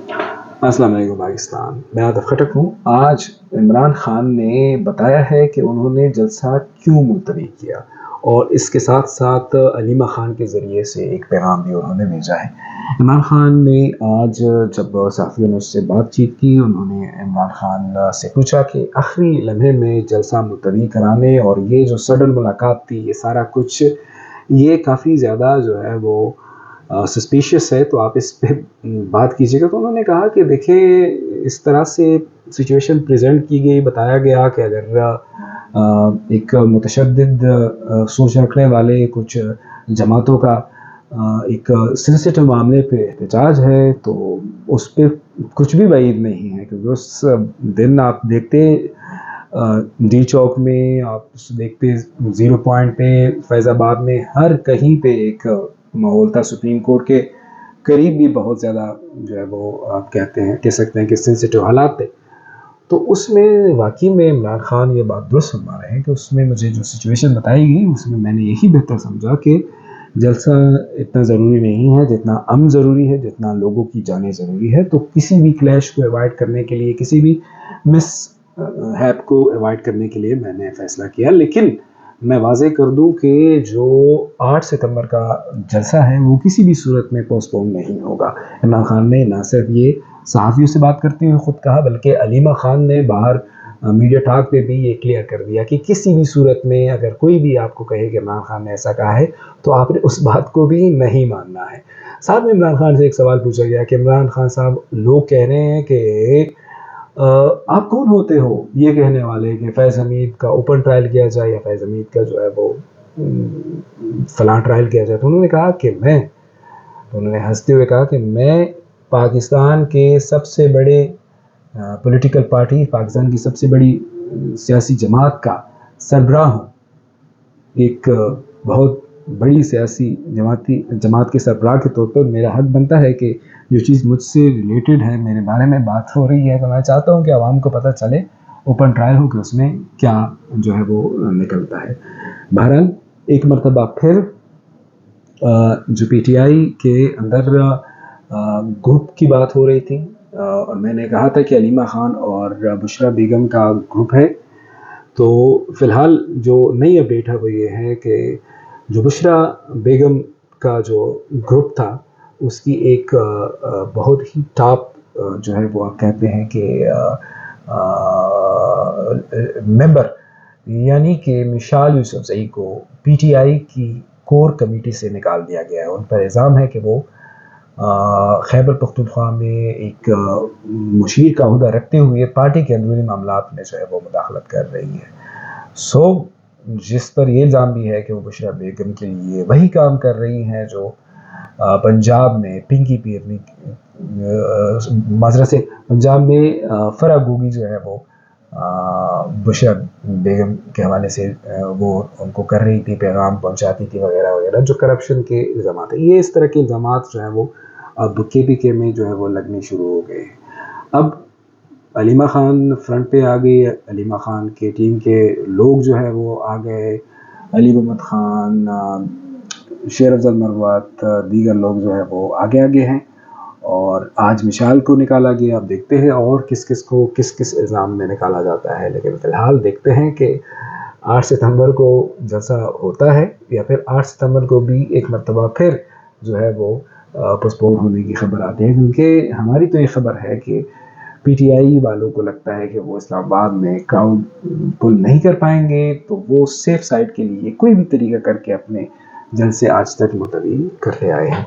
السلام علیکم پاکستان، میں عاطف خٹک ہوں۔ آج عمران خان نے بتایا ہے کہ انہوں نے جلسہ کیوں ملتوی کیا، اور اس کے ساتھ ساتھ علیمہ خان کے ذریعے سے ایک پیغام بھی انہوں نے بھیجا ہے۔ عمران خان نے آج جب صحافیوں نے اس سے بات چیت کی، انہوں نے عمران خان سے پوچھا کہ آخری لمحے میں جلسہ ملتوی کرانے اور یہ جو سڈن ملاقات تھی، یہ سارا کچھ یہ کافی زیادہ جو ہے وہ سسپیشیس ہے، تو آپ اس پہ بات کیجیے گا۔ تو انہوں نے کہا کہ دیکھیں، اس طرح سے سچویشن پریزنٹ کی گئی، بتایا گیا کہ اگر ایک متشدد سوچ رکھنے والے کچھ جماعتوں کا ایک سینسیٹیو معاملے پہ احتجاج ہے تو اس پہ کچھ بھی بعید نہیں ہے، کیونکہ اس دن آپ دیکھتے ڈی چوک میں، آپ دیکھتے زیرو پوائنٹ پہ، فیض آباد میں، ہر کہیں پہ ایک ماحول تھا۔ سپریم کورٹ کے قریب بھی بہت زیادہ جو ہے وہ آپ کہہ سکتے ہیں کہ سینسیٹیو حالات تھے۔ تو اس میں واقعی میں عمران خان یہ بات درست فرما رہے ہیں کہ اس میں مجھے جو سچویشن بتائی گئی، اس میں نے یہی بہتر سمجھا کہ جلسہ اتنا ضروری نہیں ہے جتنا امن ضروری ہے، جتنا لوگوں کی جانیں ضروری ہے۔ تو کسی بھی کلیش کو ایوائڈ کرنے کے لیے، کسی بھی مس ہیپ کو ایوائڈ کرنے کے لیے میں نے فیصلہ کیا۔ لیکن میں واضح کر دوں کہ جو 8 ستمبر کا جلسہ ہے وہ کسی بھی صورت میں پوسٹ پون نہیں ہوگا۔ عمران خان نے نہ صرف یہ صحافیوں سے بات کرتے ہوئے خود کہا، بلکہ علیمہ خان نے باہر میڈیا ٹاک پہ بھی یہ کلیئر کر دیا کہ کسی بھی صورت میں اگر کوئی بھی آپ کو کہے کہ عمران خان نے ایسا کہا ہے تو آپ نے اس بات کو بھی نہیں ماننا ہے۔ ساتھ میں عمران خان سے ایک سوال پوچھا گیا کہ عمران خان صاحب، لوگ کہہ رہے ہیں کہ آپ کون ہوتے ہو یہ کہنے والے کہ فیض حمید کا اوپن ٹرائل کیا جائے یا فیض حمید کا جو ہے وہ فلاں ٹرائل کیا جائے۔ تو انہوں نے کہا کہ انہوں نے ہنستے ہوئے کہا کہ میں پاکستان کے سب سے بڑے پولیٹیکل پارٹی، پاکستان کی سب سے بڑی سیاسی جماعت کا سربراہ ہوں۔ ایک بہت بڑی سیاسی جماعت کے سربراہ کے طور پر میرا حق بنتا ہے کہ جو چیز مجھ سے ریلیٹڈ ہے، میرے بارے میں بات ہو رہی ہے، تو میں چاہتا ہوں کہ عوام کو پتہ چلے، اوپن ٹرائل ہو کہ اس میں کیا جو ہے وہ نکلتا ہے۔ بہرحال ایک مرتبہ پھر جو پی ٹی آئی کے اندر گروپ کی بات ہو رہی تھی، اور میں نے کہا تھا کہ علیمہ خان اور بشرا بیگم کا گروپ ہے۔ تو فی الحال جو نئی اپڈیٹ ہے وہ یہ ہے کہ جو بشرا بیگم کا جو گروپ تھا، اس کی ایک بہت ہی ٹاپ جو ہے وہ آپ کہتے ہیں کہ ممبر، یعنی کہ مشال یوسفزئی کو پی ٹی آئی کی کور کمیٹی سے نکال دیا گیا ہے۔ ان پر الزام ہے کہ وہ خیبر پختونخوا میں ایک مشیر کا عہدہ رکھتے ہوئے پارٹی کے اندرونی معاملات میں جو ہے وہ مداخلت کر رہی ہے۔ جس پر یہ الزام بھی ہے کہ وہ بشرا بیگم کے لیے وہی کام کر رہی ہیں جو پنجاب میں پنکی پیرنی، معذرت سے پنجاب میں فرا گوگی جو ہے وہ بشرا بیگم کے حوالے سے وہ ان کو کر رہی تھی، پیغام پہنچاتی تھی وغیرہ وغیرہ، جو کرپشن کے الزامات ہیں۔ یہ اس طرح کے الزامات جو ہیں وہ اب کے پی کے میں جو ہے وہ لگنے شروع ہو گئے ہیں۔ اب علیمہ خان فرنٹ پہ آ گئی، علیمہ خان کے ٹیم کے لوگ جو ہے وہ آ گئے، علی محمد خان، شیر افضل مروت، دیگر لوگ جو ہے وہ آگے ہیں، اور آج مشال کو نکالا گیا۔ اب دیکھتے ہیں اور کس کس الزام میں نکالا جاتا ہے، لیکن فی الحال دیکھتے ہیں کہ 8 ستمبر کو جلسہ ہوتا ہے یا پھر 8 ستمبر کو بھی ایک مرتبہ پھر جو ہے وہ پوسٹپون ہونے کی خبر آتی ہے، کیونکہ ہماری تو یہ خبر ہے کہ پی ٹی آئی والوں کو لگتا ہے کہ وہ اسلام آباد میں کراؤڈ پل نہیں کر پائیں گے، تو وہ سیف سائڈ کے لیے کوئی بھی طریقہ کر کے اپنے جلسے آج تک ملتوی کرتے آئے ہیں۔